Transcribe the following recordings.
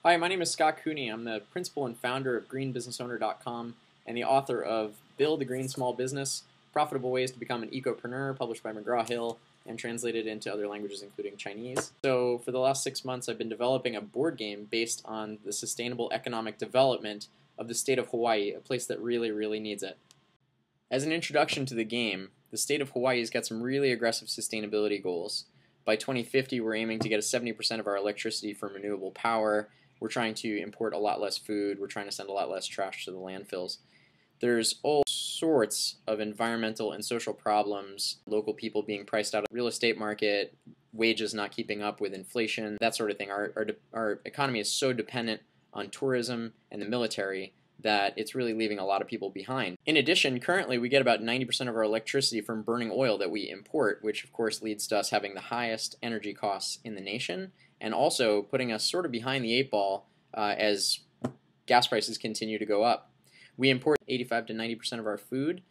Hi, my name is Scott Cooney. I'm the principal and founder of greenbusinessowner.com and the author of Build a Green Small Business, Profitable Ways to Become an Ecopreneur, published by McGraw-Hill and translated into other languages including Chinese. So for the last 6 months I've been developing a board game based on the sustainable economic development of the state of Hawaii, a place that really needs it. As an introduction to the game, the state of Hawaii's got some really aggressive sustainability goals. By 2050 we're aiming to get 70% of our electricity from renewable power. We're trying to import a lot less food. We're trying to send a lot less trash to the landfills. There's all sorts of environmental and social problems, local people being priced out of the real estate market, wages not keeping up with inflation, that sort of thing. Our economy is so dependent on tourism and the military that it's really leaving a lot of people behind. In addition, currently we get about 90% of our electricity from burning oil that we import, which of course leads to us having the highest energy costs in the nation, and also putting us sort of behind the 8 ball as gas prices continue to go up. We import 85 to 90% of our food,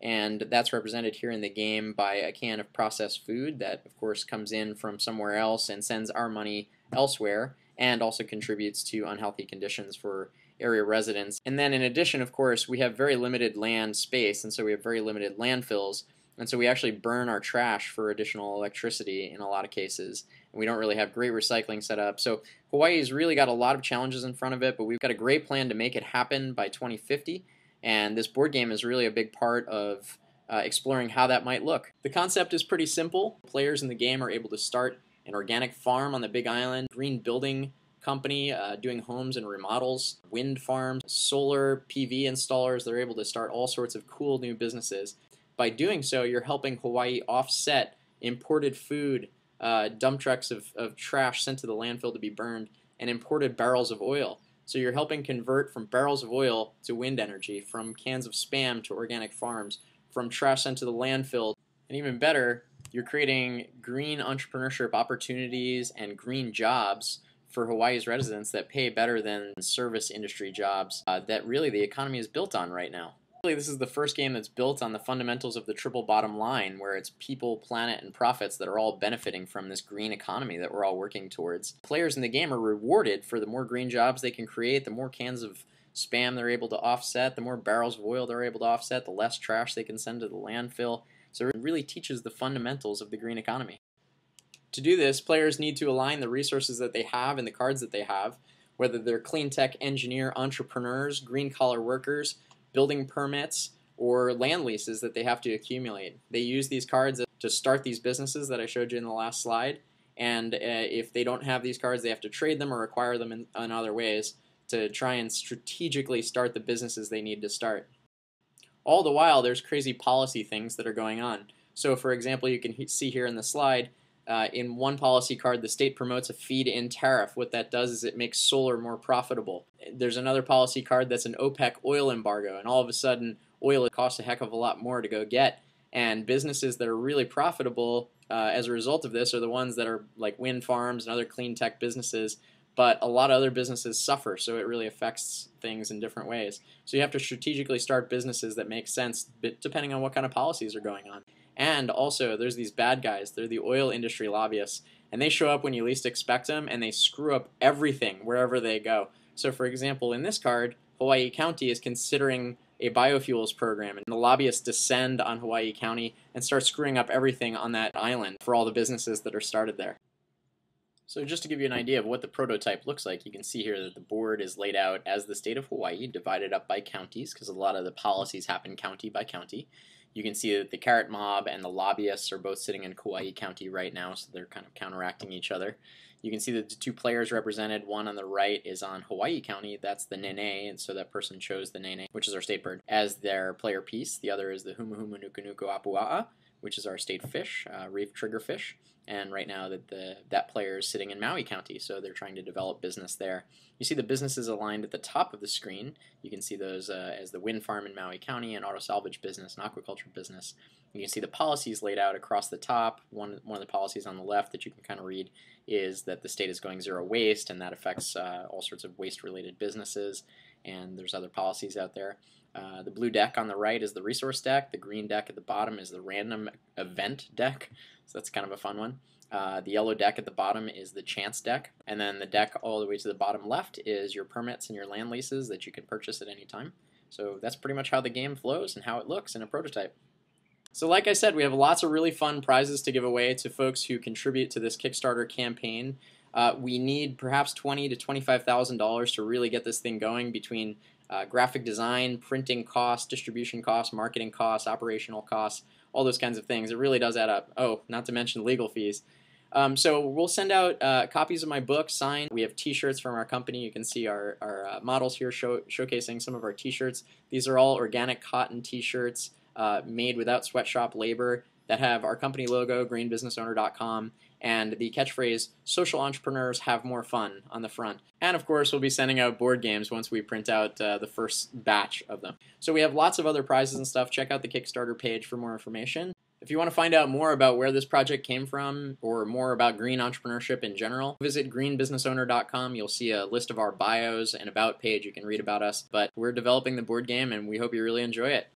and that's represented here in the game by a can of processed food that of course comes in from somewhere else and sends our money elsewhere, and also contributes to unhealthy conditions for area residents. And then in addition, of course, we have very limited land space, and so we have very limited landfills, and so we actually burn our trash for additional electricity in a lot of cases. And we don't really have great recycling set up. So Hawaii's really got a lot of challenges in front of it, but we've got a great plan to make it happen by 2050, and this board game is really a big part of exploring how that might look. The concept is pretty simple. Players in the game are able to start an organic farm on the Big Island, green building company doing homes and remodels, wind farms, solar PV installers. They're able to start all sorts of cool new businesses. By doing so, you're helping Hawaii offset imported food, dump trucks of trash sent to the landfill to be burned, and imported barrels of oil. So you're helping convert from barrels of oil to wind energy, from cans of Spam to organic farms, from trash sent to the landfill. And even better, you're creating green entrepreneurship opportunities and green jobs for Hawaii's residents that pay better than service industry jobs that really the economy is built on right now. Really, this is the first game that's built on the fundamentals of the triple bottom line, where it's people, planet, and profits that are all benefiting from this green economy that we're all working towards. Players in the game are rewarded for the more green jobs they can create, the more cans of Spam they're able to offset, the more barrels of oil they're able to offset, the less trash they can send to the landfill. So it really teaches the fundamentals of the green economy. To do this, players need to align the resources that they have and the cards that they have, whether they're clean tech engineer entrepreneurs, green collar workers, building permits, or land leases that they have to accumulate. They use these cards to start these businesses that I showed you in the last slide, and if they don't have these cards, they have to trade them or acquire them in other ways to try and strategically start the businesses they need to start. All the while, there's crazy policy things that are going on. So for example, you can see here in the slide, in one policy card, the state promotes a feed-in tariff. What that does is it makes solar more profitable. There's another policy card that's an OPEC oil embargo, and all of a sudden, oil costs a heck of a lot more to go get. And businesses that are really profitable as a result of this are the ones that are like wind farms and other clean tech businesses, but a lot of other businesses suffer, so it really affects things in different ways. So you have to strategically start businesses that make sense depending on what kind of policies are going on. And also, there's these bad guys. They're the oil industry lobbyists, and they show up when you least expect them, and they screw up everything wherever they go. So for example, in this card, Hawaii County is considering a biofuels program, and the lobbyists descend on Hawaii County and start screwing up everything on that island for all the businesses that are started there. So just to give you an idea of what the prototype looks like, you can see here that the board is laid out as the state of Hawaii, divided up by counties, because a lot of the policies happen county by county. You can see that the carrot mob and the lobbyists are both sitting in Kauai County right now, so they're kind of counteracting each other. You can see that the two players represented, one on the right is on Hawaii County, that's the nene, and so that person chose the nene, which is our state bird, as their player piece. The other is the humuhumu nukunuku apua'a, which is our state fish, reef triggerfish, and right now that player is sitting in Maui County, so they're trying to develop business there. You see the businesses aligned at the top of the screen. You can see those as the wind farm in Maui County, and auto salvage business, and aquaculture business. You can see the policies laid out across the top. One of the policies on the left that you can kind of read is that the state is going zero waste, and that affects all sorts of waste-related businesses, and there's other policies out there. The blue deck on the right is the resource deck. The green deck at the bottom is the random event deck, so that's kind of a fun one. The yellow deck at the bottom is the chance deck, and then the deck all the way to the bottom left is your permits and your land leases that you can purchase at any time. So that's pretty much how the game flows and how it looks in a prototype. So like I said, we have lots of really fun prizes to give away to folks who contribute to this Kickstarter campaign. We need perhaps $20,000 to $25,000 to really get this thing going between graphic design, printing costs, distribution costs, marketing costs, operational costs, all those kinds of things. It really does add up. Oh, not to mention legal fees. So we'll send out copies of my book signed. We have t-shirts from our company. You can see our models here showcasing some of our t-shirts. These are all organic cotton t-shirts made without sweatshop labor that have our company logo, greenbusinessowner.com, and the catchphrase, social entrepreneurs have more fun on the front. And of course, we'll be sending out board games once we print out the first batch of them. So we have lots of other prizes and stuff. Check out the Kickstarter page for more information. If you want to find out more about where this project came from or more about green entrepreneurship in general, visit greenbusinessowner.com. You'll see a list of our bios and about page. You can read about us. But we're developing the board game and we hope you really enjoy it.